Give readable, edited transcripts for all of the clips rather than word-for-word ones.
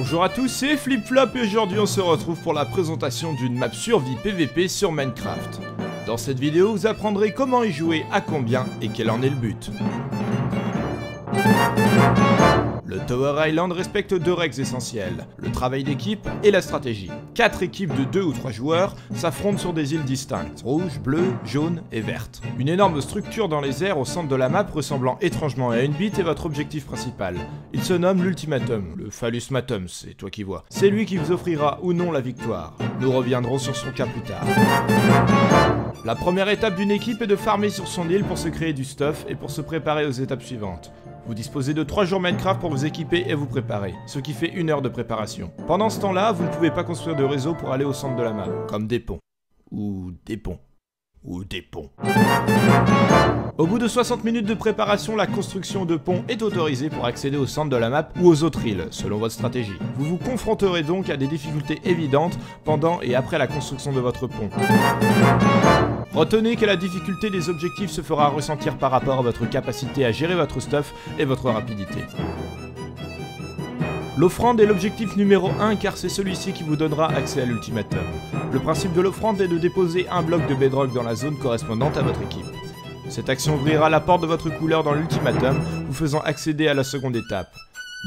Bonjour à tous, c'est FlipFlop et aujourd'hui on se retrouve pour la présentation d'une map survie PVP sur Minecraft. Dans cette vidéo, vous apprendrez comment y jouer, à combien et quel en est le but. Le Tower Island respecte deux règles essentielles, le travail d'équipe et la stratégie. 4 équipes de 2 ou 3 joueurs s'affrontent sur des îles distinctes, rouge, bleu, jaune et verte. Une énorme structure dans les airs au centre de la map ressemblant étrangement à une bite est votre objectif principal. Il se nomme l'Ultimatum, le Phallus Matum, c'est toi qui vois. C'est lui qui vous offrira ou non la victoire. Nous reviendrons sur son cas plus tard. La première étape d'une équipe est de farmer sur son île pour se créer du stuff et pour se préparer aux étapes suivantes. Vous disposez de 3 jours Minecraft pour vous équiper et vous préparer, ce qui fait 1 heure de préparation. Pendant ce temps-là, vous ne pouvez pas construire de réseau pour aller au centre de la map, comme des ponts. Ou des ponts. Ou des ponts. Au bout de 60 minutes de préparation, la construction de ponts est autorisée pour accéder au centre de la map ou aux autres îles, selon votre stratégie. Vous vous confronterez donc à des difficultés évidentes pendant et après la construction de votre pont. Retenez que la difficulté des objectifs se fera ressentir par rapport à votre capacité à gérer votre stuff et votre rapidité. L'offrande est l'objectif numéro 1 car c'est celui-ci qui vous donnera accès à l'ultimatum. Le principe de l'offrande est de déposer un bloc de bedrock dans la zone correspondante à votre équipe. Cette action ouvrira la porte de votre couleur dans l'ultimatum, vous faisant accéder à la seconde étape.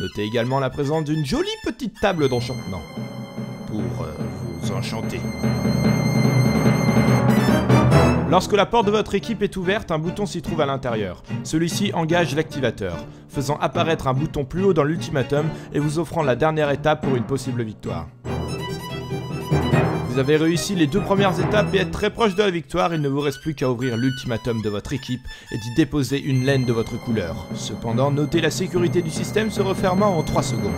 Notez également la présence d'une jolie petite table d'enchantement. Pour vous enchanter. Lorsque la porte de votre équipe est ouverte, un bouton s'y trouve à l'intérieur. Celui-ci engage l'activateur, faisant apparaître un bouton plus haut dans l'ultimatum et vous offrant la dernière étape pour une possible victoire. Vous avez réussi les 2 premières étapes et êtes très proche de la victoire, il ne vous reste plus qu'à ouvrir l'ultimatum de votre équipe et d'y déposer une laine de votre couleur. Cependant, notez la sécurité du système se refermant en 3 secondes.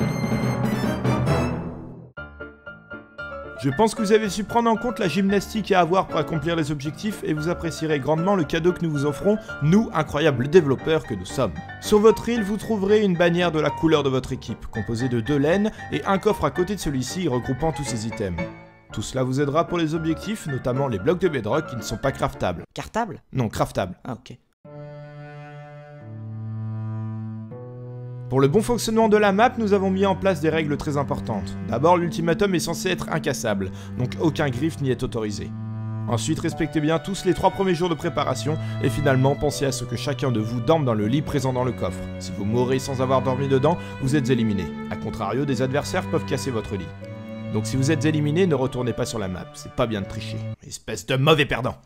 Je pense que vous avez su prendre en compte la gymnastique à avoir pour accomplir les objectifs et vous apprécierez grandement le cadeau que nous vous offrons, nous, incroyables développeurs que nous sommes. Sur votre île, vous trouverez une bannière de la couleur de votre équipe, composée de 2 laines et un coffre à côté de celui-ci regroupant tous ces items. Tout cela vous aidera pour les objectifs, notamment les blocs de bedrock qui ne sont pas craftables. Cartable? Non, craftables. Ah ok. Pour le bon fonctionnement de la map, nous avons mis en place des règles très importantes. D'abord, l'ultimatum est censé être incassable, donc aucun griffe n'y est autorisé. Ensuite, respectez bien tous les 3 premiers jours de préparation, et finalement, pensez à ce que chacun de vous dorme dans le lit présent dans le coffre. Si vous mourrez sans avoir dormi dedans, vous êtes éliminé. A contrario, des adversaires peuvent casser votre lit. Donc si vous êtes éliminé, ne retournez pas sur la map, c'est pas bien de tricher. Espèce de mauvais perdant!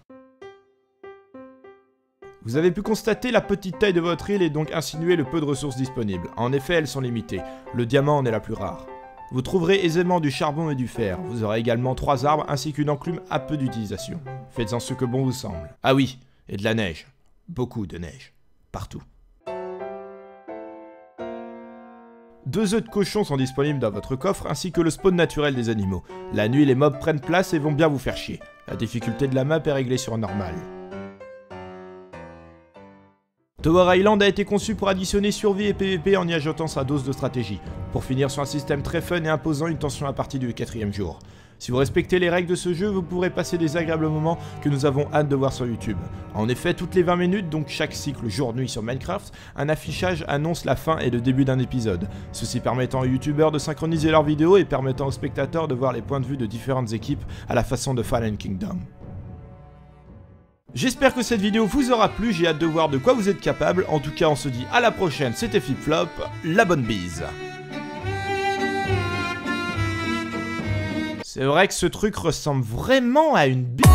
Vous avez pu constater la petite taille de votre île et donc insinuer le peu de ressources disponibles. En effet, elles sont limitées. Le diamant en est la plus rare. Vous trouverez aisément du charbon et du fer. Vous aurez également 3 arbres ainsi qu'une enclume à peu d'utilisation. Faites-en ce que bon vous semble. Ah oui, et de la neige. Beaucoup de neige. Partout. 2 œufs de cochon sont disponibles dans votre coffre ainsi que le spawn naturel des animaux. La nuit, les mobs prennent place et vont bien vous faire chier. La difficulté de la map est réglée sur normal. Tower Island a été conçu pour additionner survie et PVP en y ajoutant sa dose de stratégie, pour finir sur un système très fun et imposant une tension à partir du 4e jour. Si vous respectez les règles de ce jeu, vous pourrez passer des agréables moments que nous avons hâte de voir sur YouTube. En effet, toutes les 20 minutes, donc chaque cycle jour-nuit sur Minecraft, un affichage annonce la fin et le début d'un épisode, ceci permettant aux youtubeurs de synchroniser leurs vidéos et permettant aux spectateurs de voir les points de vue de différentes équipes à la façon de Fallen Kingdom. J'espère que cette vidéo vous aura plu, j'ai hâte de voir de quoi vous êtes capable. En tout cas, on se dit à la prochaine, c'était FlipFlop, la bonne bise. C'est vrai que ce truc ressemble vraiment à une bise.